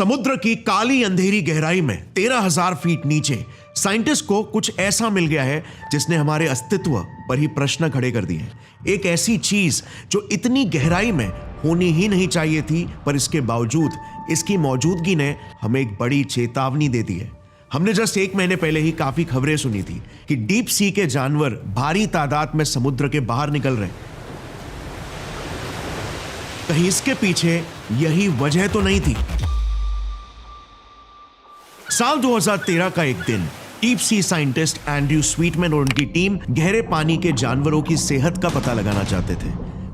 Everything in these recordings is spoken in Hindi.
समुद्र की काली अंधेरी गहराई में 13,000 फीट नीचे साइंटिस्ट को कुछ ऐसा मिल गया है जिसने हमारे अस्तित्व पर ही प्रश्न खड़े कर दिए हैं। एक ऐसी चीज जो इतनी गहराई में होनी ही नहीं चाहिए थी, पर इसके बावजूद इसकी मौजूदगी ने हमें एक बड़ी चेतावनी दे दी है। हमने जस्ट 1 महीने पहले ही काफी खबरें सुनी थी कि डीप सी के जानवर भारी तादाद में समुद्र के बाहर निकल रहे हैं। कहीं इसके पीछे यही वजह तो नहीं थी? साल 2013 का एक दिन डीप सी साइंटिस्ट एंड्रयू स्वीटमैन और उनकी टीम गहरे पानी के जानवरों की सेहत का पता लगाना चाहते थे।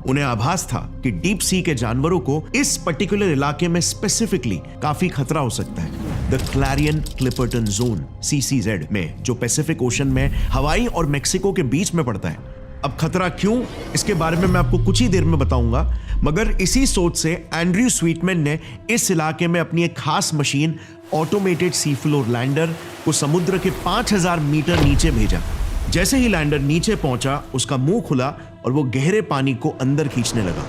उन्हें आभास था कि डीप सी के जानवरों को इस पर्टिकुलर इलाके में स्पेसिफिकली काफी खतरा हो सकता है। The Clarion Clipperton zone CCZ में, जो पैसिफिक ओशन में हवाई और मेक्सिको के बीच में पड़ता है। अब खतरा क्यों, इसके बारे में मैं आपको कुछ ही देर में बताऊंगा, मगर इसी सोच से एंड्रयू स्वीटमैन ने इस इलाके में अपनी एक खास machine automated sea floor lander को समुद्र के 5,000 मीटर नीचे भेजा। जैसे ही लैंडर नीचे पहुंचा, उसका मुंह खुला और वो गहरे पानी को अंदर खींचने लगा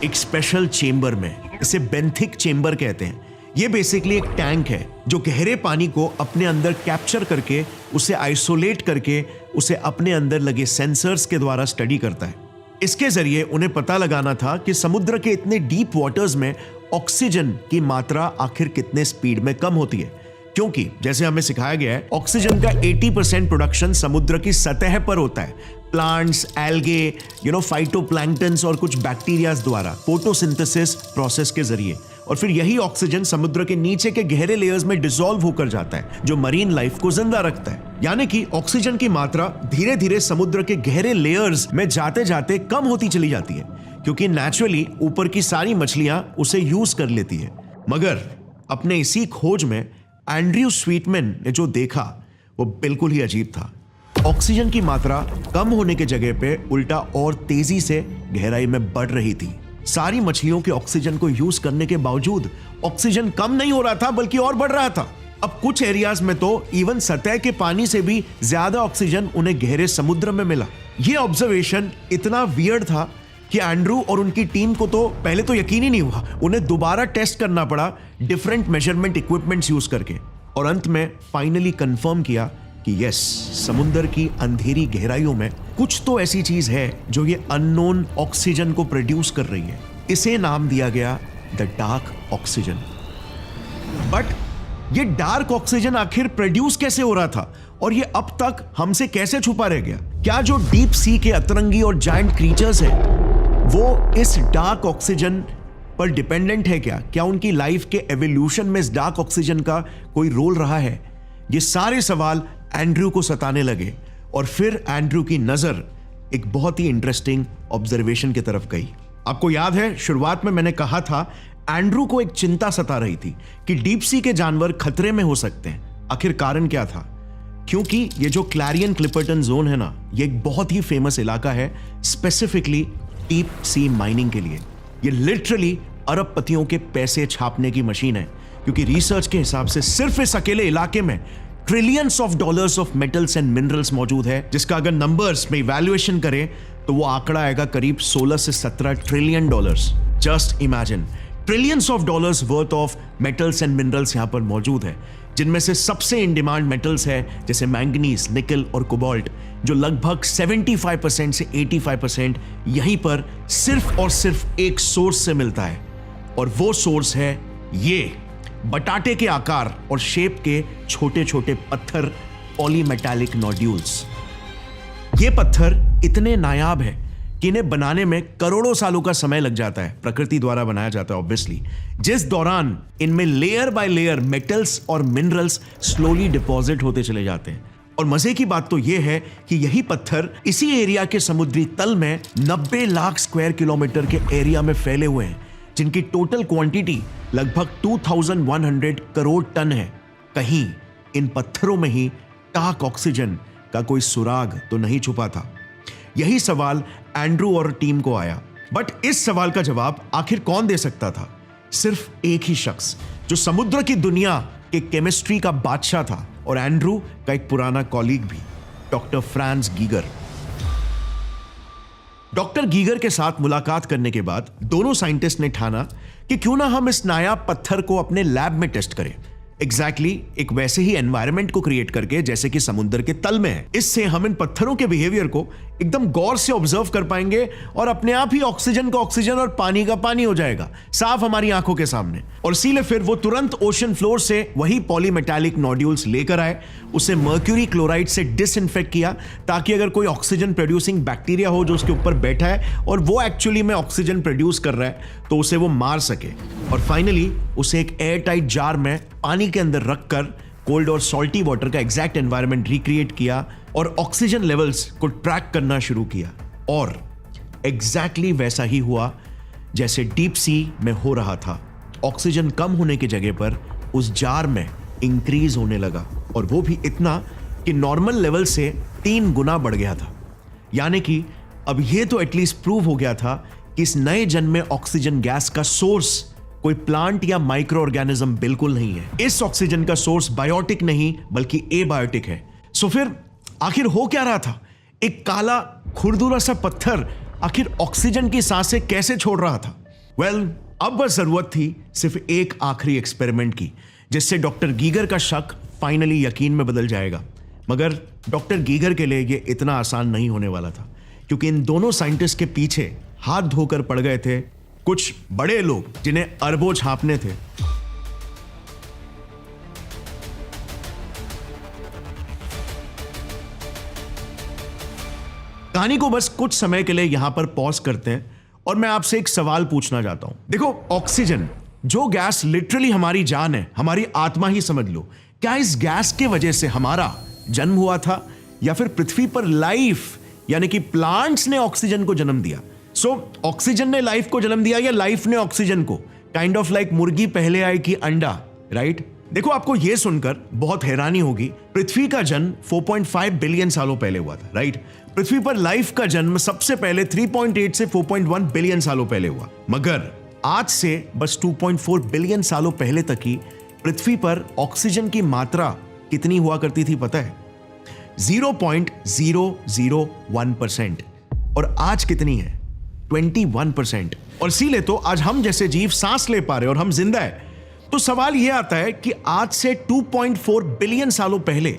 एक स्पेशल चेंबर में। इसे बेंथिक चेंबर कहते हैं। ये बेसिकली एक टैंक है जो गहरे पानी को अपने अंदर कैप्चर करके उसे आइसोलेट करके उसे अपने अंदर लगे सेंसर्स के द्वारा स्टडी करता है। इसके जरिए उन्हें पता लगाना था कि समुद्र के इतने डीप वाटर्स में ऑक्सीजन की मात्रा आखिर कितने स्पीड में कम होती है, क्योंकि जैसे हमें सिखाया गया है, ऑक्सीजन का 80% प्रोडक्शन समुद्र की सतह पर होता है। प्लांट्स, एल्गे, फाइटोप्लैंक्टन्स और कुछ बैक्टीरियाज द्वारा फोटोसिंथेसिस प्रोसेस के जरिए, और फिर यही ऑक्सीजन समुद्र के नीचे के गहरे लेयर्स में डिसॉल्व होकर जाता है, जो मरीन लाइफ को जिंदा रखता है। यानी कि ऑक्सीजन की मात्रा धीरे धीरे समुद्र के गहरे लेयर्स में जाते जाते कम होती चली जाती है, क्योंकि नेचुरली ऊपर की सारी मछलियां उसे यूज कर लेती है। मगर अपने इसी खोज में एंड्रयू स्वीटमैन ने जो देखा वो बिल्कुल ही अजीब था। ऑक्सीजन की मात्रा कम होने के जगह पे उल्टा और तेजी से गहराई में बढ़ रही थी। सारी मछलियों के ऑक्सीजन को यूज करने के बावजूद ऑक्सीजन कम नहीं हो रहा था, बल्कि और बढ़ रहा था। अब कुछ एरियाज में तो इवन सतह के पानी से भी ज्यादा ऑक्सीजन उन्हें गहरे समुद्र में मिला। यह ऑब्जर्वेशन इतना वियर्ड था कि एंड्रू और उनकी टीम को तो पहले तो यकीन ही नहीं हुआ। उन्हें दोबारा टेस्ट करना पड़ा डिफरेंट मेजरमेंट इक्विपमेंट्स यूज करके, और अंत में फाइनली कंफर्म किया कि यस, समुद्र की अंधेरी गहराइयों में कुछ तो ऐसी चीज है जो ये अननोन ऑक्सीजन को प्रोड्यूस कर रही है। इसे नाम दिया गया द डार्क ऑक्सीजन। बट ये डार्क ऑक्सीजन आखिर प्रोड्यूस कैसे हो रहा था, और ये अब तक हमसे कैसे छुपा रह गया? क्या जो डीप सी के अतरंगी और जायंट क्रीचर्स हैं वो इस डार्क ऑक्सीजन पर डिपेंडेंट है? क्या उनकी लाइफ के एवोल्यूशन में इस डार्क ऑक्सीजन का कोई रोल रहा है? ये सारे सवाल एंड्रयू को सताने लगे, और फिर एंड्रयू की नजर एक बहुत ही इंटरेस्टिंग ऑब्जर्वेशन की तरफ गई। आपको याद है, शुरुआत में मैंने कहा था एंड्रयू को एक चिंता सता रही थी कि डीप सी के जानवर खतरे में हो सकते हैं। आखिर कारण क्या था? क्योंकि ये जो क्लैरियन क्लिपर्टन जोन है ना, ये एक बहुत ही फेमस इलाका है स्पेसिफिकली डीप सी माइनिंग के लिए। ये लिटरली अरबपतियों के पैसे छापने की मशीन है, क्योंकि रिसर्च के हिसाब से सिर्फ इस अकेले इलाके में trillions of dollars of metals and minerals मौजूद है, जिसका अगर नंबर्स में इवैल्यूएशन करें तो वो आंकड़ा आएगा करीब 16 से 17 trillion dollars. Just imagine, trillions of dollars worth of metals and minerals यहां पर मौजूद है, जिनमें से सबसे इन डिमांड मेटल्स है जैसे मैंगनीज, निकल और कोबाल्ट, जो लगभग 75% से 85% यहीं पर सिर्फ और सिर्फ एक सोर्स से मिलता है, और वो सोर्स है ये बटाटे के आकार और शेप के छोटे छोटे पत्थर, पॉलीमेटालिक नोड्यूल्स। ये पत्थर इतने नायाब है कि इन्हें बनाने में करोड़ों सालों का समय लग जाता है। प्रकृति द्वारा बनाया जाता है ऑब्वियसली, जिस दौरान इनमें लेयर बाय लेयर मेटल्स और मिनरल्स स्लोली डिपॉजिट होते चले जाते हैं। और मजे की बात तो यह है कि यही पत्थर इसी एरिया के समुद्री तल में 90 लाख स्क्वायर किलोमीटर के एरिया में फैले हुए हैं, जिनकी टोटल क्वांटिटी लगभग 2100 करोड़ टन है। कहीं इन पत्थरों में ही डार्क ऑक्सीजन का कोई सुराग तो नहीं छुपा था? यही सवाल एंड्रू और टीम को आया। बट इस सवाल का जवाब आखिर कौन दे सकता था? सिर्फ एक ही शख्स, जो समुद्र की दुनिया के केमिस्ट्री का बादशाह था और एंड्रू का एक पुराना कॉलीग भी, doctor France Geiger. Doctor Geiger के साथ मुलाकात करने के बाद दोनों साइंटिस्ट ने ठाना कि क्यों ना हम इस नायाब पत्थर को अपने लैब में टेस्ट करें। एग्जैक्टली एक वैसे ही एनवायरनमेंट को क्रिएट करके जैसे कि समुद्र के तल में है। इससे हम इन पत्थरों के बिहेवियर को एकदम गौर से ऑब्जर्व कर पाएंगे और अपने आप ही ऑक्सीजन का ऑक्सीजन और पानी का पानी हो जाएगा साफ हमारी आंखों के सामने। और इसीलिए फिर वो तुरंत ओशन फ्लोर से वही पॉलीमेटालिक नोड्यूल्स लेकर आए, उसे मर्क्यूरी क्लोराइड से डिसइंफेक्ट किया ताकि अगर कोई ऑक्सीजन प्रोड्यूसिंग बैक्टीरिया हो जो उसके ऊपर बैठा है और वो एक्चुअली में ऑक्सीजन प्रोड्यूस कर रहा है तो उसे वो मार सके। और फाइनली उसे एक एयर टाइट जार में पानी के अंदर रखकर कोल्ड और सॉल्टी वाटर का एग्जैक्ट एनवायरनमेंट रिक्रिएट किया और ऑक्सीजन लेवल्स को ट्रैक करना शुरू किया। और एग्जैक्टली वैसा ही हुआ जैसे डीप सी में हो रहा था। ऑक्सीजन कम होने की जगह पर उस जार में इंक्रीज होने लगा, और वो भी इतना कि नॉर्मल लेवल से 3 गुना बढ़ गया था। यानी कि अब ये तो एटलीस्ट प्रूव हो गया था कि इस नए जन्म में ऑक्सीजन गैस का सोर्स कोई प्लांट या माइक्रो ऑर्गेनिज्म बिल्कुल नहीं है। इस ऑक्सीजन का सोर्स बायोटिक नहीं बल्कि एबायोटिक है। सो फिर आखिर हो क्या रहा था? एक काला खुरदुरा सा पत्थर आखिर ऑक्सीजन की सांसें कैसे छोड़ रहा था? वेल, अब बस जरूरत थी सिर्फ एक आखिरी एक्सपेरिमेंट की, जिससे डॉक्टर गीगर का शक फाइनली यकीन में बदल जाएगा। मगर डॉक्टर गीगर के लिए यह इतना आसान नहीं होने वाला था, क्योंकि इन दोनों साइंटिस्ट के पीछे हाथ धोकर पड़ गए थे कुछ बड़े लोग जिन्हें अरबों छापने थे। कहानी को बस कुछ समय के लिए यहां पर पॉज करते हैं और मैं आपसे एक सवाल पूछना चाहता हूं। देखो, ऑक्सीजन जो गैस लिटरली हमारी जान है, हमारी आत्मा ही समझ लो, क्या इस गैस के वजह से हमारा जन्म हुआ था या फिर पृथ्वी पर लाइफ यानी कि प्लांट्स ने ऑक्सीजन को जन्म दिया? ऑक्सीजन ने लाइफ को जन्म दिया या लाइफ ने ऑक्सीजन को? काइंड ऑफ लाइक मुर्गी पहले आई कि अंडा, राइट? देखो, आपको यह सुनकर बहुत हैरानी होगी, पृथ्वी का जन्म 4.5 बिलियन सालों पहले हुआ था, राइट? पृथ्वी पर लाइफ का जन्म सबसे पहले 3.8 से 4.1 बिलियन सालों पहले हुआ। मगर आज से बस 2.4 बिलियन सालों पहले तक ही पृथ्वी पर ऑक्सीजन की मात्रा कितनी हुआ करती थी पता है? 0.001%। और आज कितनी है? 21%। और इसीलिए तो आज हम जैसे जीव सांस ले पा रहे और हम जिंदा है। तो सवाल यह आता है कि आज से 2.4 बिलियन सालों पहले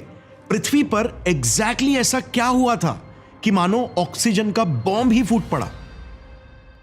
पृथ्वी पर एग्जैक्टली ऐसा क्या हुआ था कि मानो ऑक्सीजन का बॉम्ब ही फूट पड़ा?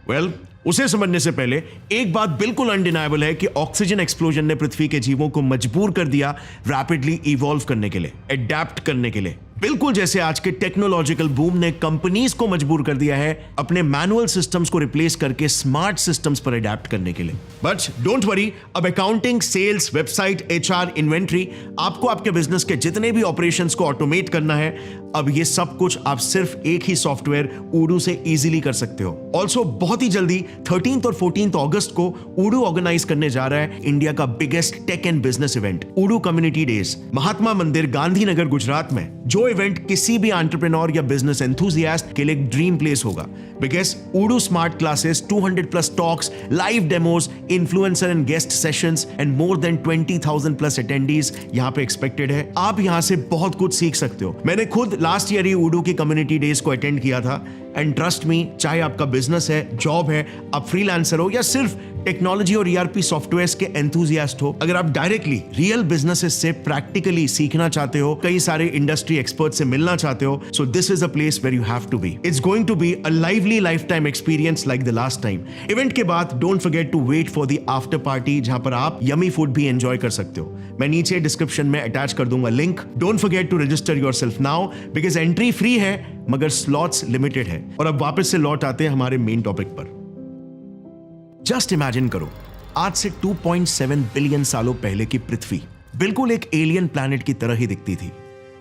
वेल, उसे समझने से पहले एक बात बिल्कुल अनडिनायबल है कि ऑक्सीजन एक्सप्लोजन ने पृथ्वी के जीवों को मजबूर कर दिया रैपिडली इवॉल्व करने के लिए, एडैप्ट करने के लिए। बिल्कुल जैसे आज के टेक्नोलॉजिकल बूम ने कंपनीज को मजबूर कर दिया है अपने मैनुअल सिस्टम्स को रिप्लेस करके स्मार्ट सिस्टम्स पर अडैप्ट करने के लिए। बट डोंट वरी, अब accounting, sales, website, HR, inventory, आपको आपके बिजनेस के जितने भी ऑपरेशंस को ऑटोमेट करना है, अब ये सब कुछ आप सिर्फ एक ही सॉफ्टवेयर उडू से इजीली कर सकते हो। ऑल्सो बहुत ही जल्दी 13 और 14 अगस्त को उडू ऑर्गेनाइज करने जा रहा है इंडिया का biggest tech and business event, Odoo community days, Mahatma Mandir, Gandhinagar, Gujarat में। जो इवेंट किसी भी एंटरप्रेन्योर या बिजनेस एंथुसियास्ट के लिए एक ड्रीम प्लेस होगा, बिकॉज़ उडू smart classes, 200+ talks, live demos, influencer and guest sessions and more than 20,000+ attendees यहां पे एक्सपेक्टेड है। आप यहां से बहुत कुछ सीख सकते हो। मैंने खुद लास्ट ईयर ही उडू की कम्युनिटी डेज को अटेंड किया था, एंड ट्रस्ट मी, चाहे आपका बिजनेस है, जॉब है, आप फ्रीलांसर हो या सिर्फ टेक्नोलॉजी और ईआरपी सॉफ्टवेयर्स के एंथुसियास्ट हो, अगर आप डायरेक्टली रियल बिजनेसेस से प्रैक्टिकली सीखना चाहते हो, कई सारे इंडस्ट्री एक्सपर्ट से मिलना चाहते हो, so this is a place where you have to be. It's going to be a lively lifetime experience like the last time. Event के बाद don't forget to wait for the after party, जहां पर आप यमी फूड भी एंजॉय कर सकते हो। मैं नीचे डिस्क्रिप्शन में अटैच कर दूंगा link. Don't forget to register yourself now, because entry free है मगर स्लॉट्स लिमिटेड है। और अब वापस से लौट आते हैं हमारे मेन टॉपिक पर। जस्ट इमेजिन करो, आज से 2.7 बिलियन सालों पहले की पृथ्वी बिल्कुल एक एलियन प्लैनेट की तरह ही दिखती थी।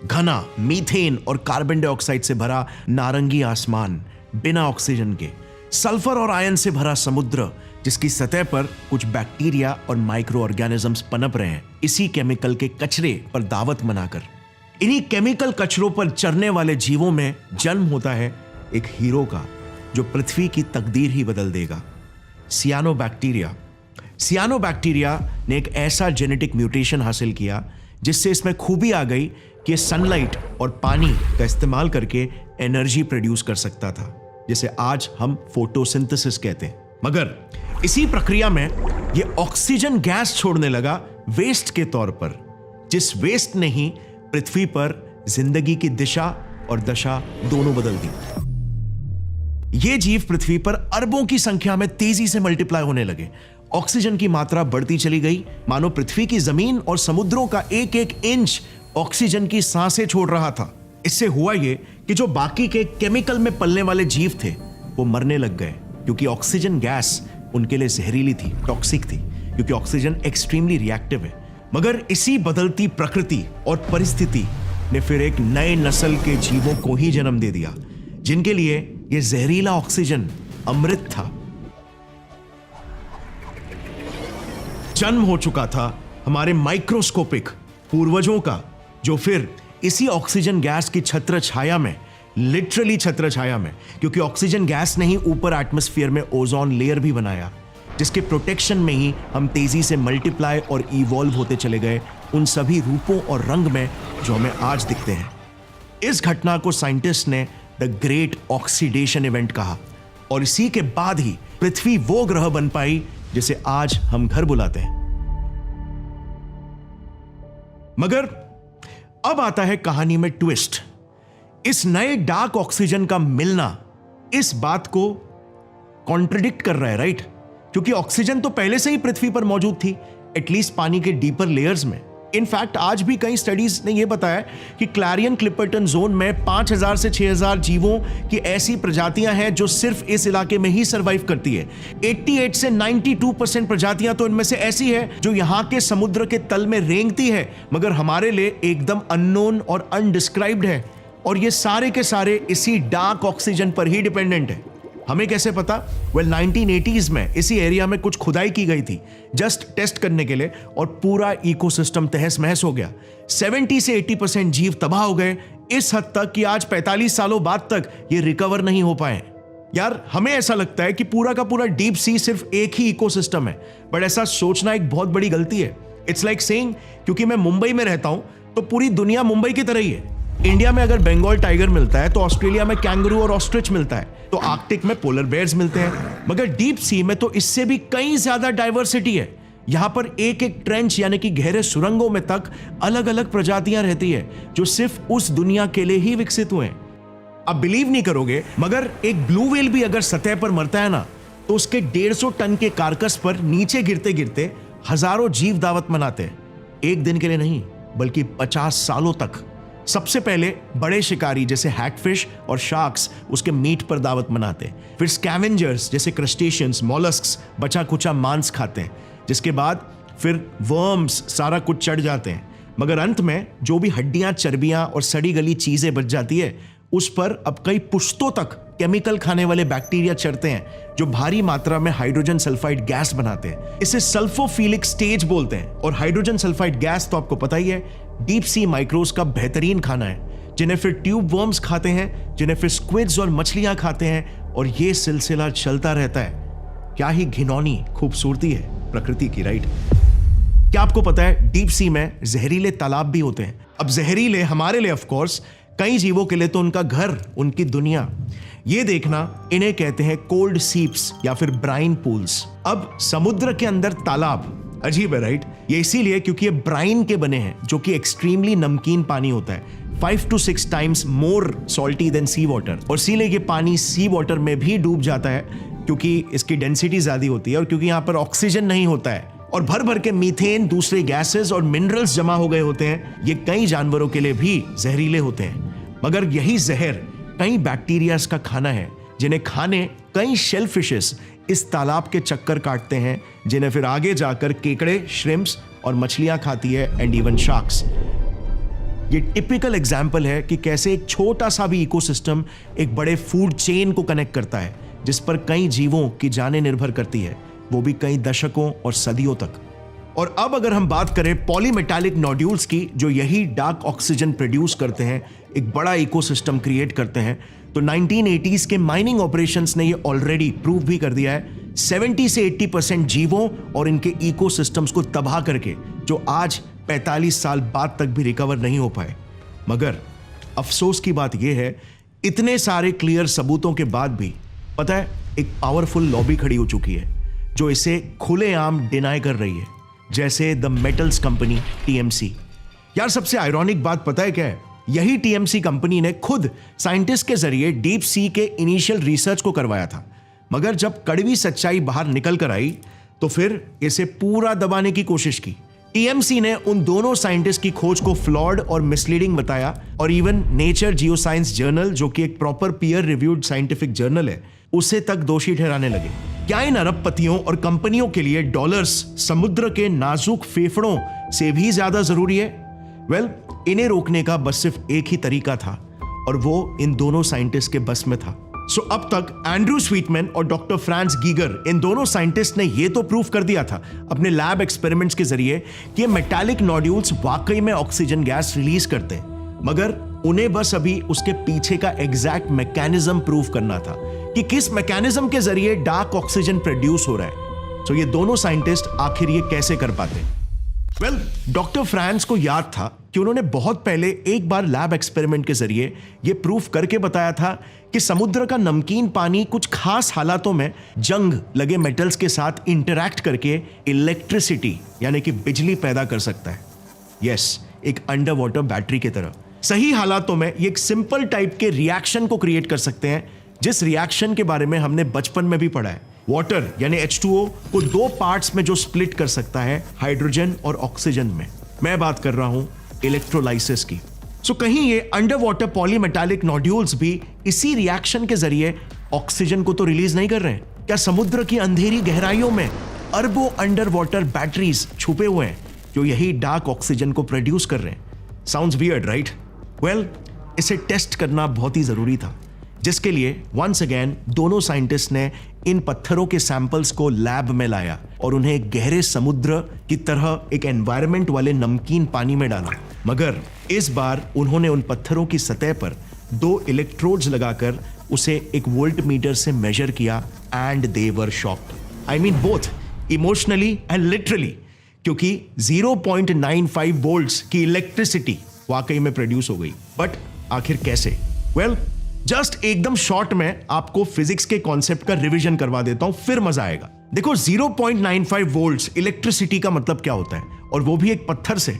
घना मीथेन और कार्बन डाइऑक्साइड से भरा नारंगी आसमान, बिना ऑक्सीजन के, सल्फर और आयन से भरा समुद्र जिसकी सतह पर कुछ बैक्टीरिया और माइक्रो ऑर्गेनिजम्स पनप रहे हैं इसी केमिकल के कचरे पर दावत मनाकर। इन्हीं केमिकल कचरों पर चरने वाले जीवों में जन्म होता है एक हीरो का, जो पृथ्वी की तकदीर ही बदल देगा। सियानोबैक्टीरिया। सियानोबैक्टीरिया ने एक ऐसा जेनेटिक म्यूटेशन हासिल किया जिससे इसमें खूबी आ गई कि सनलाइट और पानी का इस्तेमाल करके एनर्जी प्रोड्यूस कर सकता था, जिसे आज हम फोटोसिंथेसिस कहते हैं। मगर इसी प्रक्रिया में ये ऑक्सीजन गैस छोड़ने लगा वेस्ट के तौर पर, जिस वेस्ट ने ही पृथ्वी पर जिंदगी की दिशा और दशा दोनों बदल दी। ये जीव पृथ्वी पर अरबों की संख्या में तेजी से मल्टीप्लाई होने लगे। ऑक्सीजन की मात्रा बढ़ती चली गई, मानो पृथ्वी की जमीन और समुद्रों का एक एक इंच ऑक्सीजन की सांसें छोड़ रहा था। इससे हुआ ये कि जो बाकी के केमिकल में पलने वाले जीव थे वो मरने लग गए, क्योंकि ऑक्सीजन गैस उनके लिए जहरीली थी, टॉक्सिक थी, क्योंकि ऑक्सीजन एक्सट्रीमली रिएक्टिव है। मगर इसी बदलती प्रकृति और परिस्थिति ने फिर एक नए नस्ल के जीवों को ही जन्म दे दिया, जिनके लिए यह जहरीला ऑक्सीजन अमृत था। जन्म हो चुका था हमारे माइक्रोस्कोपिक पूर्वजों का, जो फिर इसी ऑक्सीजन गैस की छत्र छाया में, लिटरली छत्र छाया में, क्योंकि ऑक्सीजन गैस ने ही ऊपर एटमॉस्फेयर में ओजोन लेयर भी बनाया, जिसके प्रोटेक्शन में ही हम तेजी से मल्टीप्लाई और इवॉल्व होते चले गए उन सभी रूपों और रंग में जो हमें आज दिखते हैं। इस घटना को साइंटिस्ट ने द ग्रेट ऑक्सीडेशन इवेंट कहा, और इसी के बाद ही पृथ्वी वो ग्रह बन पाई जिसे आज हम घर बुलाते हैं। मगर अब आता है कहानी में ट्विस्ट। इस नए डार्क ऑक्सीजन का मिलना इस बात को कॉन्ट्रडिक्ट कर रहा है, राइट? क्योंकि ऑक्सीजन तो पहले से ही पृथ्वी पर मौजूद थी, एटलीस्ट पानी के डीपर लेयर्स में। इनफैक्ट आज भी कई स्टडीज ने यह बताया कि क्लैरियन क्लिपर्टन जोन में 5000 से 6000 जीवों की ऐसी प्रजातियां हैं जो सिर्फ इस इलाके में ही सरवाइव करती है। 88 से 92% प्रजातियां तो इनमें से ऐसी है जो यहां के समुद्र के तल में रेंगती है, मगर हमारे लिए एकदम अननोन और अनडिस्क्राइब्ड है। और ये सारे के सारे इसी डार्क ऑक्सीजन पर ही डिपेंडेंट है। हमें कैसे पता? 1980s में इसी एरिया में कुछ खुदाई की गई थी जस्ट टेस्ट करने के लिए, और पूरा इकोसिस्टम तहस महस हो गया। 70 से 80% जीव तबाह हो गए, इस हद तक कि आज 45 सालों बाद तक ये रिकवर नहीं हो पाए। यार, हमें ऐसा लगता है कि पूरा का पूरा डीप सी सिर्फ एक ही इकोसिस्टम है, बट ऐसा सोचना एक बहुत बड़ी गलती है। इट्स लाइक सेइंग क्योंकि मैं मुंबई में रहता हूं तो पूरी दुनिया मुंबई की तरह ही है। इंडिया में अगर बंगाल टाइगर मिलता है तो ऑस्ट्रेलिया में कैंगरू और ऑस्ट्रिच मिलता है, तो आर्कटिक में पोलर बेयर्स मिलते हैं। मगर डीप सी में तो इससे भी कई ज्यादा डाइवर्सिटी है। यहां पर एक एक ट्रेंच यानी कि गहरे सुरंगों में तक अलग अलग प्रजातियां रहती है जो सिर्फ उस दुनिया के लिए ही विकसित हुए हैं। अब बिलीव नहीं करोगे, मगर एक ब्लू व्हेल भी अगर सतह पर मरता है ना, तो उसके 150 टन के कार्कस पर नीचे गिरते गिरते हजारों जीव दावत मनाते हैं। एक दिन के लिए नहीं, बल्कि 50 सालों तक। सबसे पहले बड़े शिकारी जैसे हैगफिश और शार्क्स उसके मीट पर दावत मनाते, फिर स्कैवेंजर्स जैसे क्रस्टेशियंस, मॉलस्क्स बचा कुचा मांस खाते हैं, जिसके बाद फिर वर्म्स सारा कुछ चढ़ जाते हैं। मगर अंत में जो भी हड्डियां, चर्बियां और सड़ी गली चीजें बच जाती है, उस पर अब कई पुश्तों तक केमिकल खाने वाले बैक्टीरिया चढ़ते हैं जो भारी मात्रा में हाइड्रोजन सल्फाइड गैस बनाते हैं। इसे सल्फोफिलिक स्टेज बोलते हैं। और हाइड्रोजन सल्फाइड गैस तो आपको पता ही है, डीप सी माइक्रोस का बेहतरीन खाना है, जिन्हें फिर ट्यूब वर्म्स खाते हैं, जिन्हें फिर स्क्विड्स और मछलियां खाते हैं, और ये सिलसिला चलता रहता है। क्या ही घिनौनी खूबसूरती है प्रकृति की, राइट? क्या आपको पता है डीप सी में जहरीले तालाब भी होते हैं? अब जहरीले हमारे लिए ऑफ कोर्स, कई जीवों के लिए तो उनका घर, उनकी दुनिया। ये देखना, इन्हें कहते हैं कोल्ड सीप्स या फिर ब्राइन पूल्स। अब समुद्र के अंदर तालाब अजीब है, राइट? ये इसीलिए क्योंकि ये ब्राइन के बने हैं, जो कि एक्सट्रीमली नमकीन पानी होता है, 5 to 6 times more salty than sea water. और इसीलिए ये पानी सी वाटर में भी डूब जाता है, क्योंकि इसकी डेंसिटी ज्यादा होती है और क्योंकि यहाँ पर ऑक्सीजन नहीं होता है, और भर भर के मीथेन, दूसरे गैसेस और मिनरल्स जमा हो गए होते हैं। ये कई जानवरों के लिए भी जहरीले होते हैं। मगर यही जहर कई बैक्टीरियाज का खाना है, जिन्हें खाने कई शेल फिशेस इस तालाब के चक्कर काटते हैं, जिन्हें फिर आगे जाकर केकड़े, श्रिम्प्स और मछलियां खाती है, एंड इवन शार्क्स। ये टिपिकल एग्जाम्पल है कि कैसे एक छोटा सा भी इकोसिस्टम एक बड़े फूड चेन को कनेक्ट करता है, जिस पर कई जीवों की जानें निर्भर करती है, वो भी कई दशकों और सदियों तक। और अब अगर हम बात करें पॉलीमेटालिक नोड्यूल्स की, जो यही डार्क ऑक्सीजन प्रोड्यूस करते हैं, एक बड़ा इकोसिस्टम क्रिएट करते हैं, तो 1980s के माइनिंग ऑपरेशंस ने ये ऑलरेडी प्रूव भी कर दिया है, 70 से 80% जीवों और इनके इकोसिस्टम्स को तबाह करके, जो आज 45 साल बाद तक भी रिकवर नहीं हो पाए। मगर अफसोस की बात यह है, इतने सारे क्लियर सबूतों के बाद भी पता है, एक पावरफुल लॉबी खड़ी हो चुकी है जो इसे खुलेआम डिनाई कर रही है, जैसे द मेटल्स कंपनी टीएमसी। यार सबसे आयरॉनिक बात पता है क्या है? यही टीएमसी कंपनी ने खुद साइंटिस्ट के जरिए डीप सी के इनिशियल रिसर्च को करवाया था, मगर जब कड़वी सच्चाई बाहर निकल कर आई तो फिर इसे पूरा दबाने की कोशिश की। टीएमसी ने उन दोनों साइंटिस्ट की खोज को फ्लॉड और मिसलीडिंग बताया और इवन नेचर जियोसाइंस जर्नल, जो कि एक proper peer reviewed scientific journal है, उसे तक दोषी ठहराने लगे। क्या इन अरबपतियों और कंपनियों के लिए डॉलर्स समुद्र के नाजुक फेफड़ों से भी ज्यादा जरूरी है? वेल, इन्हें रोकने का बस सिर्फ एक ही तरीका था और वो इन दोनों साइंटिस्ट के बस में था। सो अब तक एंड्रू स्वीटमैन और डॉक्टर फ्रांस गीगर, इन दोनों साइंटिस्ट ने यह तो प्रूव कर दिया था अपने लैब एक्सपेरिमेंट्स के जरिए कि मेटालिक नोड्यूल्स वाकई में ऑक्सीजन गैस रिलीज करते हैं, मगर उन्हें बस अभी उसके पीछे का एग्जैक्ट मैकेनिज्म प्रूव करना था कि किस मैकेनिज्म के जरिए डार्क ऑक्सीजन प्रोड्यूस हो रहा है। सो ये दोनों साइंटिस्ट आखिर ये कैसे कर पाते? वेल, डॉक्टर फ्रांस को याद था कि उन्होंने बहुत पहले एक बार लैब एक्सपेरिमेंट के जरिए यह प्रूफ करके बताया था कि समुद्र का नमकीन पानी कुछ खास हालातों में जंग लगे मेटल्स के साथ इंटरैक्ट करके इलेक्ट्रिसिटी यानी कि बिजली पैदा कर सकता है। यस, एक अंडर वाटर बैटरी की तरह। सही हालातों में ये एक सिंपल टाइप के रिएक्शन को क्रिएट कर सकते हैं, जिस रिएक्शन के बारे में हमने बचपन में भी पढ़ा है। वाटर यानी H2O को दो पार्ट्स में जो स्प्लिट कर सकता है, हाइड्रोजन और ऑक्सीजन में। मैं बात कर रहा हूं इलेक्ट्रोलाइसिस की। सो कहीं ये अंडर वाटर पॉलीमेटालिक नोड्यूल्स भी इसी रिएक्शन के जरिए ऑक्सीजन को तो रिलीज नहीं कर रहे हैं? क्या समुद्र की अंधेरी गहराइयों में अरबों अंडर वाटर बैटरीज छुपे हुए हैं जो यही डार्क ऑक्सीजन को प्रोड्यूस कर रहे हैं? Sounds weird, right? वेल, इसे टेस्ट करना बहुत ही जरूरी था, जिसके लिए वंस अगेन दोनों साइंटिस्ट ने इन पत्थरों के सैंपल्स को लैब में लाया और उन्हें गहरे समुद्र की तरह एक एनवायरनमेंट वाले नमकीन पानी में डाला। मगर इस बार उन्होंने उन पत्थरों की सतह पर दो इलेक्ट्रोड्स लगाकर उसे एक वोल्टमीटर से मेजर किया and they were shocked. I mean both emotionally and literally, क्योंकि 0.95 वोल्ट्स की इलेक्ट्रिसिटी वाकई में प्रोड्यूस हो गई। बट आखिर कैसे? वेल, जस्ट एकदम शॉर्ट में आपको फिजिक्स के कॉन्सेप्ट का रिवीजन करवा देता हूं, फिर मजा आएगा। देखो, 0.95 वोल्ट्स इलेक्ट्रिसिटी का मतलब क्या होता है, और वो भी एक पत्थर से।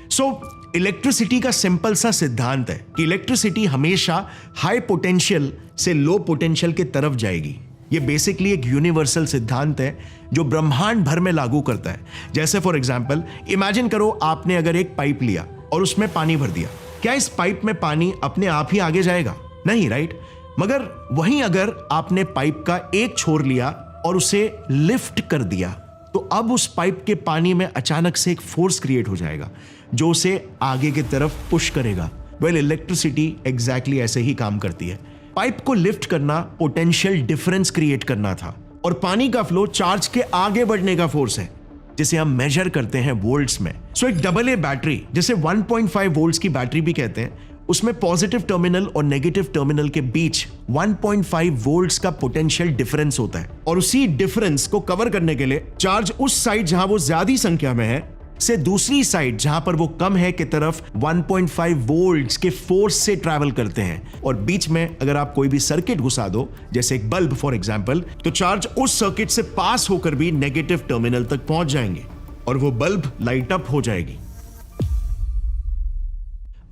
सो इलेक्ट्रिसिटी का सिंपल सा सिद्धांत है कि इलेक्ट्रिसिटी हमेशा हाई पोटेंशियल से लो पोटेंशियल के तरफ जाएगी। ये बेसिकली एक यूनिवर्सल सिद्धांत है जो ब्रह्मांड भर में लागू करता है। जैसे फॉर एग्जाम्पल, इमेजिन करो आपने अगर एक पाइप लिया और उसमें पानी भर दिया। क्या इस पाइप में पानी अपने आप ही आगे जाएगा? नहीं, राइट? मगर वहीं अगर आपने पाइप का एक छोर लिया और उसे लिफ्ट कर दिया, तो अब उस पाइप के पानी में अचानक से एक फोर्स क्रिएट हो जाएगा जो उसे आगे की तरफ पुश करेगा। वेल, इलेक्ट्रिसिटी एग्जैक्टली ऐसे ही काम करती है। पाइप को लिफ्ट करना पोटेंशियल डिफरेंस क्रिएट करना था, और पानी का फ्लो चार्ज के आगे बढ़ने का फोर्स है, जिसे हम मेजर करते हैं वोल्ट्स में। सो एक डबल ए बैटरी, जिसे 1.5 वोल्ट्स की बैटरी भी कहते हैं, उसमें पॉजिटिव टर्मिनल और नेगेटिव टर्मिनल के बीच 1.5 वोल्ट्स का पोटेंशियल डिफरेंस होता है, और उसी डिफरेंस को कवर करने के लिए चार्ज उस साइड जहां वो ज्यादा संख्या में है से दूसरी साइड जहां पर वो कम है की तरफ 1.5 वोल्ट्स के फोर्स से ट्रैवल करते हैं। और बीच में अगर आप कोई भी सर्किट घुसा दो, जैसे एक बल्ब फॉर एग्जांपल, तो चार्ज उस सर्किट से पास होकर भी नेगेटिव टर्मिनल तक पहुंच जाएंगे और वो बल्ब लाइट अप हो जाएगी।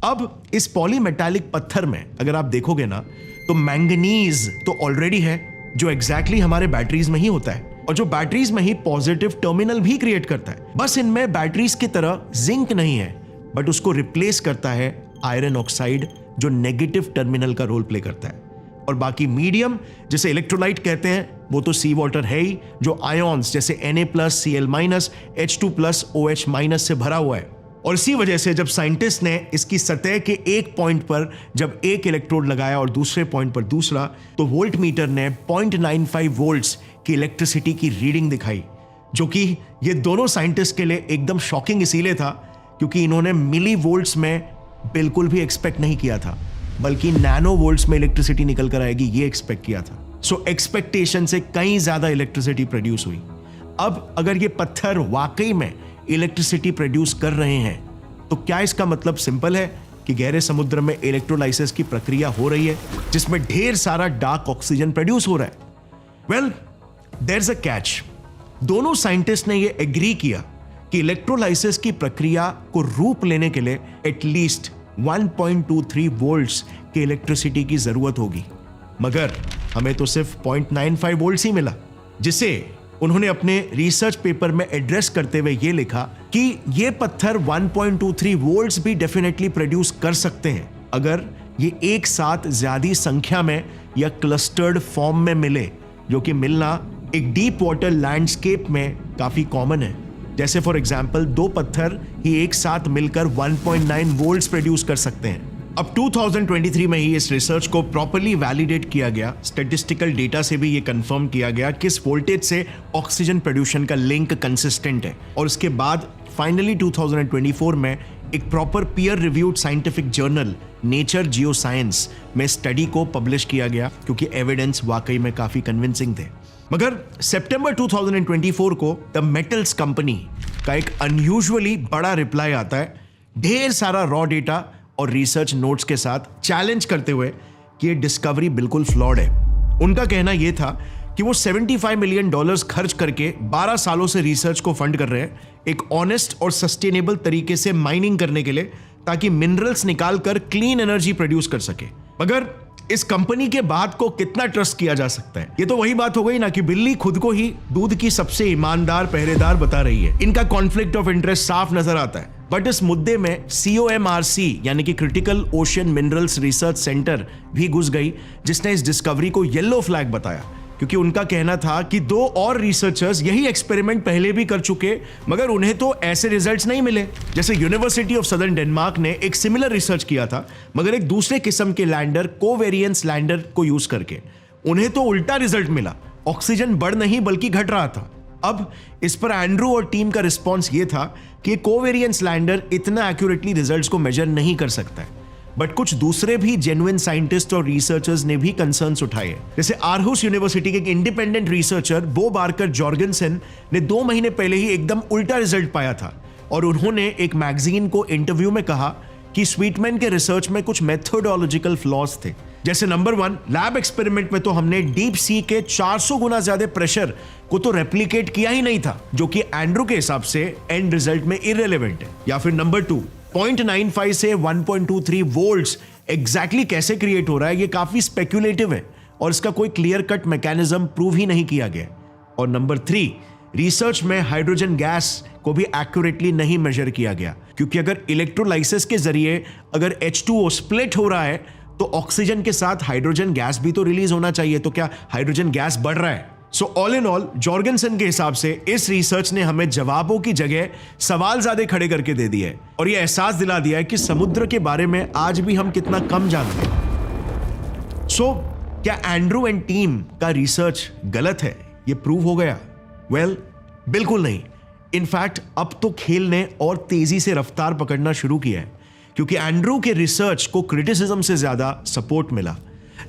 अब इस पॉलीमेटालिक पत्थर में अगर आप देखोगे ना, तो मैंगनीज तो ऑलरेडी है, जो एग्जैक्टली हमारे बैटरीज में ही होता है, और जो बैटरीज में ही पॉजिटिव टर्मिनल भी क्रिएट करता है। बस इनमें बैटरीज की तरह जिंक नहीं है, बट उसको रिप्लेस करता है आयरन ऑक्साइड, जो नेगेटिव टर्मिनल का रोल प्ले करता है। और बाकी मीडियम, जिसे इलेक्ट्रोलाइट कहते हैं, वो तो सी वाटर है ही, जो आयोन्स जैसे Na+, Cl-, H2+, OH- से भरा हुआ है। और इसी वजह से जब साइंटिस्ट ने इसकी सतह के एक पॉइंट पर जब एक इलेक्ट्रोड लगाया और दूसरे पॉइंट पर दूसरा, तो वोल्ट मीटर ने 0.95 वोल्ट्स की इलेक्ट्रिसिटी की रीडिंग दिखाई, जो कि ये दोनों साइंटिस्ट के लिए एकदम शॉकिंग इसीलिए था क्योंकि इन्होंने मिली वोल्ट्स में बिल्कुल भी एक्सपेक्ट नहीं किया था, बल्कि नैनो वोल्ट्स में इलेक्ट्रिसिटी निकल कर आएगी ये एक्सपेक्ट किया था। सो एक्सपेक्टेशन से कहीं ज्यादा इलेक्ट्रिसिटी प्रोड्यूस हुई। अब अगर ये पत्थर वाकई में इलेक्ट्रिसिटी प्रोड्यूस कर रहे हैं, तो क्या इसका मतलब सिंपल है कि गहरे समुद्र में इलेक्ट्रोलाइसिस की प्रक्रिया हो रही है जिसमें ढेर सारा डार्क ऑक्सीजन प्रोड्यूस हो रहा है? Well, there is a catch. दोनों साइंटिस्ट ने यह एग्री किया कि इलेक्ट्रोलाइसिस की प्रक्रिया को रूप लेने के लिए एटलीस्ट 1.23 वोल्ट्स के इलेक्ट्रिसिटी की जरूरत होगी, मगर हमें तो सिर्फ 0.95 वोल्ट्स ही मिला, जिसे उन्होंने अपने रिसर्च पेपर में एड्रेस करते हुए यह लिखा कि ये पत्थर 1.23 वोल्ट्स भी डेफिनेटली प्रोड्यूस कर सकते हैं अगर ये एक साथ ज्यादा संख्या में या क्लस्टर्ड फॉर्म में मिले, जो कि मिलना एक डीप वाटर लैंडस्केप में काफी कॉमन है। जैसे फॉर एग्जांपल 2 पत्थर ही एक साथ मिलकर 1.9 वोल्ट्स प्रोड्यूस कर सकते हैं। अब 2023 में ही इस रिसर्च को प्रॉपर्ली वैलिडेट किया गया, स्टैटिस्टिकल डेटा से भी ये कंफर्म किया गया कि इस वोल्टेज से ऑक्सीजन प्रोड्यूशन का लिंक कंसिस्टेंट है। और उसके बाद फाइनली 2024 में एक proper peer reviewed scientific journal nature geoscience में स्टडी को पब्लिश किया गया, क्योंकि एविडेंस वाकई में काफी कन्विंसिंग थे। मगर सितंबर 2024 को द मेटल्स कंपनी का एक अनयूजुअली बड़ा रिप्लाई आता है, ढेर सारा रॉ डेटा और रिसर्च नोट्स के साथ, चैलेंज करते हुए कि ये डिस्कवरी बिल्कुल फ्लॉड है। उनका कहना यह था कि वो $75 मिलियन खर्च करके 12 सालों से रिसर्च को फंड कर रहे हैं एक ऑनेस्ट और सस्टेनेबल तरीके से माइनिंग करने के लिए, ताकि मिनरल्स निकालकर क्लीन एनर्जी प्रोड्यूस कर सके। मगर इस कंपनी के बात को कितना ट्रस्ट किया जा सकता है? ये तो वही बात हो गई ना कि बिल्ली खुद को ही दूध की सबसे ईमानदार पहरेदार बता रही है। इनका कॉन्फ्लिक्ट ऑफ इंटरेस्ट साफ नजर आता है। बट इस मुद्दे में COMRC यानी कि critical ocean minerals research centre भी घुस गई, जिसने इस डिस्कवरी को येलो फ्लैग बताया, क्योंकि उनका कहना था कि 2 और रिसर्चर्स यही एक्सपेरिमेंट पहले भी कर चुके, मगर उन्हें तो ऐसे रिजल्ट्स नहीं मिले। जैसे यूनिवर्सिटी ऑफ सदर्न डेनमार्क ने एक सिमिलर रिसर्च किया था, मगर एक दूसरे किस्म के लैंडर, कोवेरियंस लैंडर को यूज करके। उन्हें तो उल्टा रिजल्ट मिला, ऑक्सीजन बढ़ नहीं बल्कि घट रहा था। अब इस पर एंड्रू और टीम का रिस्पॉन्स ये था कि कोवेरियंस लैंडर इतना एक्यूरेटली रिजल्ट्स को मेजर नहीं कर सकता है। बट कुछ दूसरे भी जेन्युइन साइंटिस्ट और रिसर्चर्स ने भी कंसर्न्स उठाए, जैसे आरहुस यूनिवर्सिटी के एक इंडिपेंडेंट रिसर्चर बो बार्कर जॉर्गनसन ने 2 महीने पहले ही एकदम उल्टा रिजल्ट पाया था, और उन्होंने एक मैगजीन को इंटरव्यू में कहा कि स्वीटमैन के रिसर्च में कुछ मेथोडोलॉजिकल फ्लॉज थे। जैसे नंबर 1, लैब एक्सपेरिमेंट में तो हमने डीप सी के 400 गुना ज्यादा प्रेशर को तो रेप्लिकेट किया ही नहीं था, जो कि एंड्रू के हिसाब से एंड रिजल्ट में इररिलेवेंट है। या फिर नंबर 2, 0.95 से 1.23 वोल्ट्स एग्जैक्टली कैसे क्रिएट हो रहा है, ये काफी स्पेक्युलेटिव है और इसका कोई क्लियर कट मैकेनिज्म प्रूव ही नहीं किया गया। और नंबर 3, रिसर्च में हाइड्रोजन गैस को भी एक्यूरेटली नहीं मेजर किया गया, क्योंकि अगर इलेक्ट्रोलाइसिस के जरिए अगर H2O स्प्लिट हो रहा है तो ऑक्सीजन के साथ हाइड्रोजन गैस भी तो रिलीज होना चाहिए, तो क्या हाइड्रोजन गैस बढ़ रहा है? सो ऑल इन ऑल जॉर्गनसन के हिसाब से इस रिसर्च ने हमें जवाबों की जगह सवाल ज्यादा खड़े करके दे दिए है, और यह एहसास दिला दिया है कि समुद्र के बारे में आज भी हम कितना कम जानते हैं। सो क्या एंड्रू एंड टीम का रिसर्च गलत है, ये प्रूव हो गया? वेल, बिल्कुल नहीं। इनफैक्ट अब तो खेल ने और तेजी से रफ्तार पकड़ना शुरू किया है, क्योंकि एंड्रू के रिसर्च को क्रिटिसिज्म से ज्यादा सपोर्ट मिला।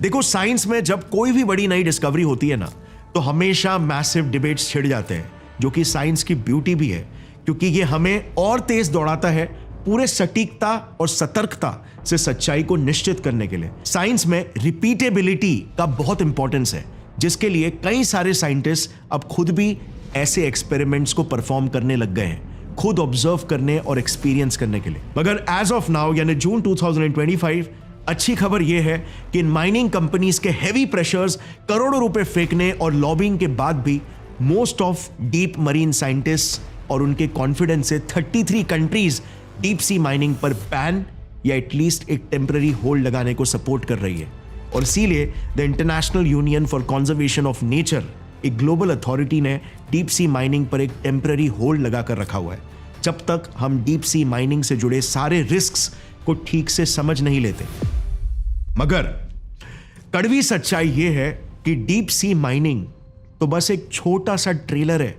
देखो, साइंस में जब कोई भी बड़ी नई डिस्कवरी होती है ना, तो हमेशा मैसिव डिबेट्स छिड़ जाते हैं, जो कि साइंस की ब्यूटी भी है, क्योंकि ये हमें और तेज दौड़ाता है पूरे सटीकता और सतर्कता से सच्चाई को निश्चित करने के लिए। साइंस में रिपीटेबिलिटी का बहुत इंपॉर्टेंस है, जिसके लिए कई सारे साइंटिस्ट अब खुद भी ऐसे एक्सपेरिमेंट्स को परफॉर्म करने लग गए हैं, खुद ऑब्जर्व करने और एक्सपीरियंस करने के लिए। मगर एज ऑफ नाउ यानी जून 2025, अच्छी खबर यह है कि इन माइनिंग कंपनीज के हेवी प्रेशर्स, करोड़ों रुपए फेंकने और लॉबिंग के बाद भी most of deep marine scientist और उनके कॉन्फिडेंस से 33 कंट्रीज डीप सी माइनिंग पर बैन या एटलीस्ट एक टेम्पररी होल्ड लगाने को सपोर्ट कर रही है। और इसीलिए the international union for conservation of nature, एक ग्लोबल अथॉरिटी, ने डीप सी माइनिंग पर एक टेम्पररी होल्ड लगाकर रखा हुआ है, जब तक हम डीप सी माइनिंग से जुड़े सारे रिस्क्स को ठीक से समझ नहीं लेते। मगर कड़वी सच्चाई यह है कि डीप सी माइनिंग तो बस एक छोटा सा ट्रेलर है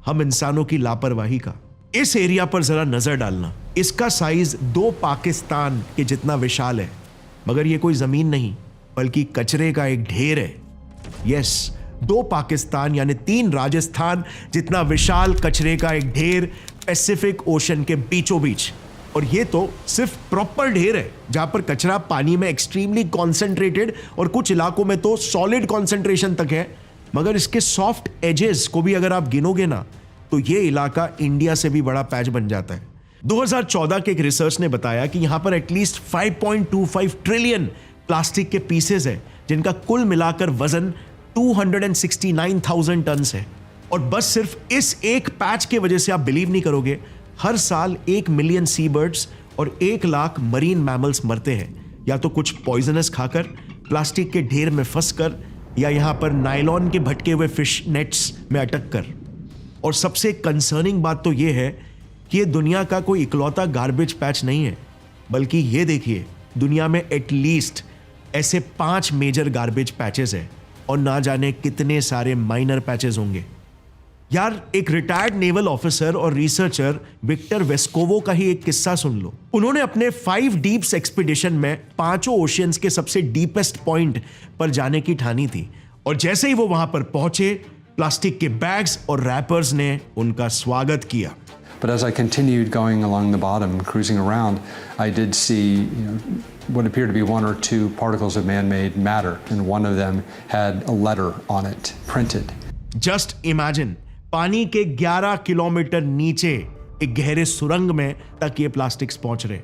हम इंसानों की लापरवाही का। इस एरिया पर जरा नजर डालना, इसका साइज 2 पाकिस्तान के जितना विशाल है, मगर यह कोई जमीन नहीं बल्कि कचरे का एक ढेर है। यस, 2 पाकिस्तान यानी 3 राजस्थान जितना विशाल कचरे का एक ढेर पैसिफिक ओशन के बीचों बीच। और ये तो सिर्फ प्रॉपर ढेर है, जहां पर कचरा पानी में एक्सट्रीमली कॉन्सेंट्रेटेड और कुछ इलाकों में तो सॉलिड कॉन्सेंट्रेशन तक है, मगर इसके सॉफ्ट एजेस को भी अगर आप गिनोगे ना तो ये इलाका इंडिया से भी बड़ा पैच बन जाता है। 2014 के एक रिसर्च ने बताया कि यहां पर एटलीस्ट 5.25 ट्रिलियन प्लास्टिक के पीसेस है जिनका कुल मिलाकर वजन 269,000 टन है। और बस सिर्फ इस एक पैच के वजह से आप बिलीव नहीं करोगे, हर साल 1 मिलियन सी बर्ड्स और 1 लाख मरीन मैमल्स मरते हैं, या तो कुछ पॉइजनस खाकर, प्लास्टिक के ढेर में फंसकर, या यहां पर नायलॉन के भटके हुए फिश नेट्स में अटक कर। और सबसे कंसर्निंग बात तो यह है कि ये दुनिया का कोई इकलौता गार्बेज पैच नहीं है, बल्कि ये देखिए दुनिया में एटलीस्ट ऐसे 5 मेजर गार्बेज पैचेस हैं और ना जाने कितने सारे माइनर पैचेस होंगे। यार, एक रिटायर्ड नेवल ऑफिसर और रिसर्चर विक्टर वेस्कोवो का ही एक किस्सा सुन लो। उन्होंने अपने 5 डीप्स एक्सपीडिशन में 5 ओशियंस के सबसे डीपेस्ट पॉइंट पर जाने की ठानी थी, और जैसे ही वो वहां पर पहुंचे, प्लास्टिक के बैग्स और रैपर्स ने उनका स्वागत किया। But as I continued going along the bottom, cruising around, I did see what appeared to be 1 or 2 particles of man-made matter, and one of them had a letter on it, printed. Just imagine, पानी के 11 किलोमीटर नीचे एक गहरे सुरंग में तक ये प्लास्टिक्स पहुंच रहे।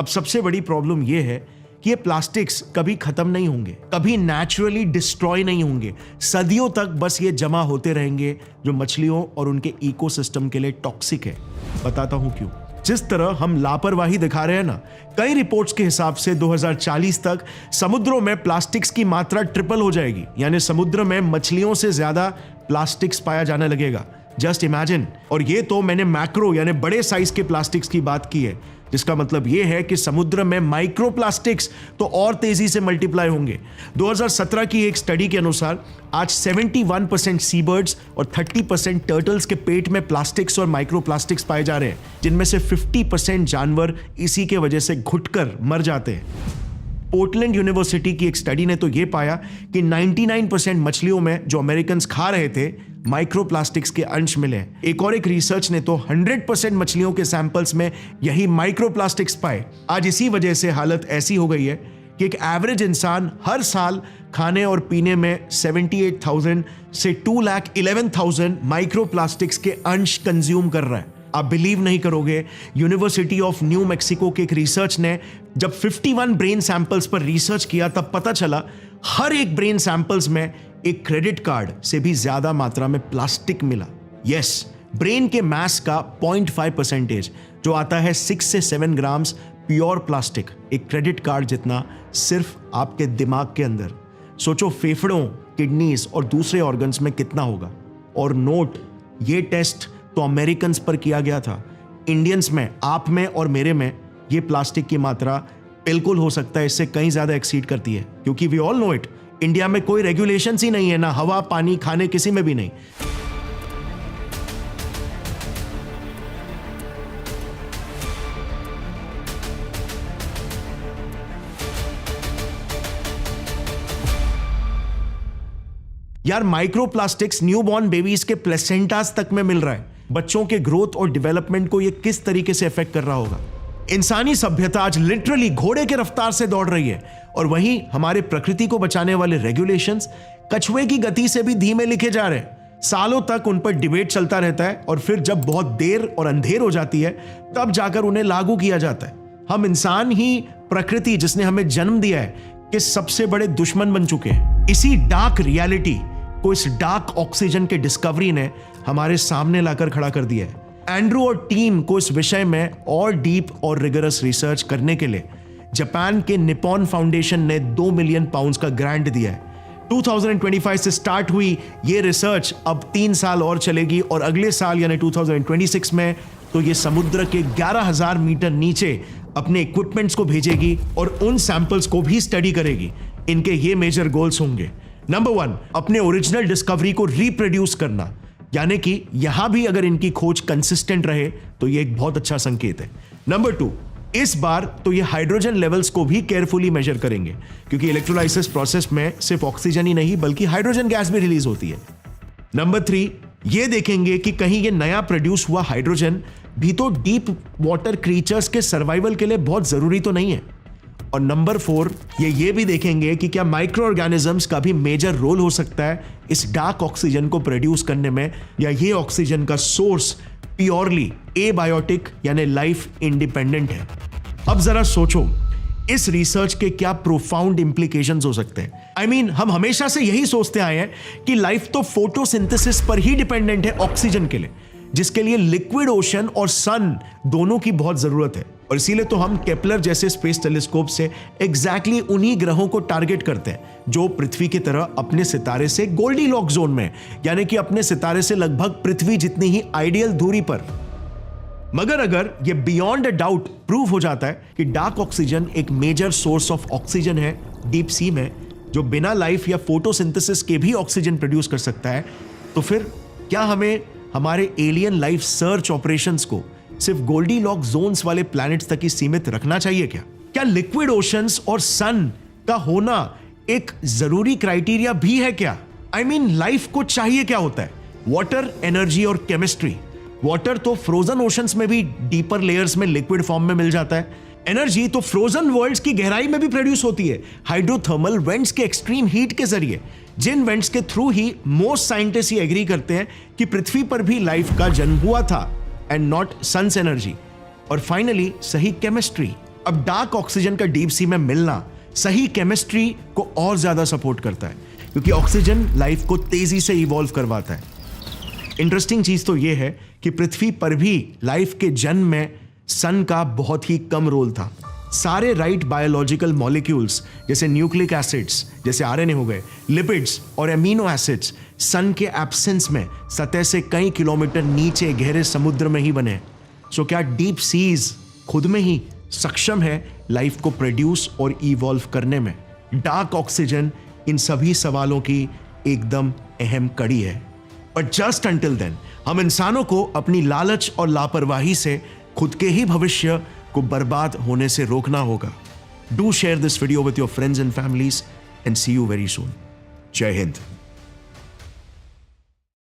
अब सबसे बड़ी प्रॉब्लम ये है कि ये प्लास्टिक्स कभी खत्म नहीं होंगे, कभी नेचुरली डिस्ट्रॉय नहीं होंगे, सदियों तक बस ये जमा होते रहेंगे, जो मछलियों और उनके इकोसिस्टम के लिए टॉक्सिक है। बताता हूं क्यों। जिस तरह हम लापरवाही दिखा रहे हैं ना, कई रिपोर्ट्स के हिसाब से 2040 तक समुद्रों में प्लास्टिक्स की मात्रा ट्रिपल हो जाएगी, यानी समुद्र में मछलियों से ज्यादा प्लास्टिक्स पाया जाने लगेगा। Just imagine. और ये तो मैंने मैक्रो यानी बड़े साइज के प्लास्टिक्स की बात की है, जिसका मतलब यह है कि समुद्र में माइक्रो प्लास्टिक्स तो और तेजी से मल्टीप्लाई होंगे। 2017 की एक स्टडी के अनुसार आज 71% सी बर्ड्स और 30% टर्टल्स के पेट में प्लास्टिक्स और माइक्रो प्लास्टिक्स पाए जा रहे हैं, जिनमें से 50% जानवर इसी के वजह से घुटकर मर जाते हैं। पोर्टलैंड यूनिवर्सिटी की एक स्टडी ने तो यह पाया कि 99% मछलियों में जो अमेरिकन खा रहे थे, माइक्रोप्लास्टिक्स के अंश मिले। एक और एक रिसर्च ने तो 100% मछलियों के सैंपल्स में यही माइक्रोप्लास्टिक्स पाए। आज इसी वजह से हालत ऐसी हो गई है कि एक एवरेज इंसान हर साल खाने और पीने में 78,000 से 2,11,000 माइक्रोप्लास्टिक्स के अंश कंज्यूम कर रहा है। आप बिलीव नहीं करोगे, यूनिवर्सिटी ऑफ न्यू मैक्सिको के एक रिसर्च ने जब 51 ब्रेन सैंपल्स पर रिसर्च किया, तब पता चला हर एक ब्रेन सैंपल्स में एक क्रेडिट कार्ड से भी ज्यादा मात्रा में प्लास्टिक मिला। यस, ब्रेन के मास का 0.5% जो आता है 6 से 7 ग्राम्स प्योर प्लास्टिक, एक क्रेडिट कार्ड जितना सिर्फ आपके दिमाग के अंदर। सोचो फेफड़ों, किडनीज और दूसरे ऑर्गन्स में कितना होगा। और नोट, ये टेस्ट तो अमेरिकन पर किया गया था। इंडियंस में, आप में और मेरे में ये प्लास्टिक की मात्रा बिल्कुल हो सकता है इससे कहीं ज्यादा एक्सीड करती है, क्योंकि we all know it, India में कोई रेगुलेशंस ही नहीं है, ना हवा, पानी, खाने, किसी में भी नहीं। यार, माइक्रोप्लास्टिक्स न्यूबॉर्न बेबीज के प्लेसेंटास तक में मिल रहा है। बच्चों के ग्रोथ और डेवलपमेंट को ये किस तरीके से इफेक्ट कर रहा होगा। इंसानी सभ्यता आज लिटरली घोड़े के रफ्तार से दौड़ रही है, और वहीं हमारे प्रकृति को बचाने वाले रेगुलेशंस कछुए की गति से भी धीमे लिखे जा रहे हैं। सालों तक उन पर डिबेट चलता रहता है, और फिर जब बहुत देर और अंधेर हो जाती है, तब जाकर उन्हें लागू किया जाता है। हम इंसान ही प्रकृति, जिसने हमें जन्म दिया है, के सबसे बड़े दुश्मन बन चुके हैं। इसी डार्क रियलिटी को इस डार्क ऑक्सीजन के डिस्कवरी ने हमारे सामने लाकर खड़ा कर दिया है। एंड्रू और टीम को इस विषय में और डीप और रिगरस रिसर्च करने के लिए जापान के निपॉन फाउंडेशन ने 2 मिलियन पाउंड्स का ग्रांट दिया है। 2025 से स्टार्ट हुई ये रिसर्च अब 3 साल और चलेगी, और अगले साल यानी 2026 में तो ये समुद्र के 11,000 मीटर नीचे अपने इक्विपमेंट्स को भेजेगी और उन सैंपल्स को भी स्टडी करेगी। इनके ये मेजर गोल्स होंगे। नंबर 1, अपने ओरिजिनल डिस्कवरी को रिप्रोड्यूस करना, यानी कि यहां भी अगर इनकी खोज कंसिस्टेंट रहे तो ये एक बहुत अच्छा संकेत है। नंबर 2, इस बार तो ये हाइड्रोजन लेवल्स को भी केयरफुली मेजर करेंगे, क्योंकि इलेक्ट्रोलाइसिस प्रोसेस में सिर्फ ऑक्सीजन ही नहीं बल्कि हाइड्रोजन गैस भी रिलीज होती है। नंबर 3, ये देखेंगे कि कहीं ये नया प्रोड्यूस हुआ हाइड्रोजन भी तो डीप वाटर क्रीचर्स के सर्वाइवल के लिए बहुत जरूरी तो नहीं है। और नंबर 4 ये भी देखेंगे कि क्या माइक्रो ऑर्गेनिजम्स का भी मेजर रोल हो सकता है इस डार्क ऑक्सीजन को प्रोड्यूस करने में, या ये ऑक्सीजन का सोर्स प्योरली एबायोटिक यानी लाइफ इंडिपेंडेंट है। अब जरा सोचो इस रिसर्च के क्या प्रोफाउंड इंप्लीकेशंस हो सकते हैं। I mean, हम हमेशा से यही सोचते आए हैं कि लाइफ तो फोटोसिंथेसिस पर ही डिपेंडेंट है ऑक्सीजन के लिए, जिसके लिए लिक्विड ओशन और सन दोनों की बहुत जरूरत है। और इसीलिए तो हम केपलर जैसे स्पेस टेलीस्कोप से एग्जैक्टली उन्हीं ग्रहों को टारगेट करते हैं जो पृथ्वी की तरह अपने सितारे से गोल्डीलॉक जोन में, यानी कि अपने सितारे से लगभग पृथ्वी जितनी ही आइडियल दूरी पर। मगर अगर ये बियॉन्ड अ डाउट प्रूव हो जाता है कि डार्क ऑक्सीजन एक मेजर सोर्स ऑफ ऑक्सीजन है डीप सी में, जो बिना लाइफ या फोटोसिंथेसिस के भी ऑक्सीजन प्रोड्यूस कर सकता है, तो फिर क्या हमें हमारे एलियन लाइफ सर्च ऑपरेशंस को सिर्फ गोल्डीलॉक जोन्स वाले प्लैनेट्स तक ही सीमित रखना चाहिए क्या? क्या लिक्विड ओशंस और सन का होना एक जरूरी क्राइटेरिया भी है क्या? I mean, लाइफ को चाहिए क्या होता है? वाटर, एनर्जी और केमिस्ट्री। वाटर तो फ्रोजन ओशंस में भी डीपर लेयर्स में लिक्विड फॉर्म में मिल जाता है। एनर्जी तो फ्रोजन वर्ल्ड्स की गहराई में भी प्रोड्यूस होती है हाइड्रोथर्मल वेंट्स के एक्सट्रीम हीट के जरिए, जिन वेंट्स के थ्रू ही मोस्ट साइंटिस्ट ही एग्री करते हैं कि पृथ्वी पर भी लाइफ का जन्म हुआ था एंड नॉट सन्स एनर्जी। और फाइनली सही केमिस्ट्री। अब डार्क ऑक्सीजन का डीप सी में मिलना सही केमिस्ट्री को और ज्यादा सपोर्ट करता है, क्योंकि ऑक्सीजन लाइफ को तेजी से इवॉल्व करवाता है। इंटरेस्टिंग चीज तो यह है कि पृथ्वी पर भी लाइफ के जन्म में सन का बहुत ही कम रोल था। सारे राइट बायोलॉजिकल मॉलिक्यूल्स जैसे न्यूक्लिक एसिड्स, जैसे आरएनए हो गए, लिपिड्स और एमिनो एसिड्स सन के एब्सेंस में सतह से कई किलोमीटर नीचे गहरे समुद्र में ही बने। सो क्या डीप सीज खुद में ही सक्षम है लाइफ को प्रोड्यूस और इवॉल्व करने में? डार्क ऑक्सीजन इन सभी सवालों की एकदम अहम कड़ी है। बट जस्ट अंटिल देन हम इंसानों को अपनी लालच और लापरवाही से खुद के ही भविष्य को बर्बाद होने से रोकना होगा। Do share this video with your friends and families and see you very soon. Jai Hind.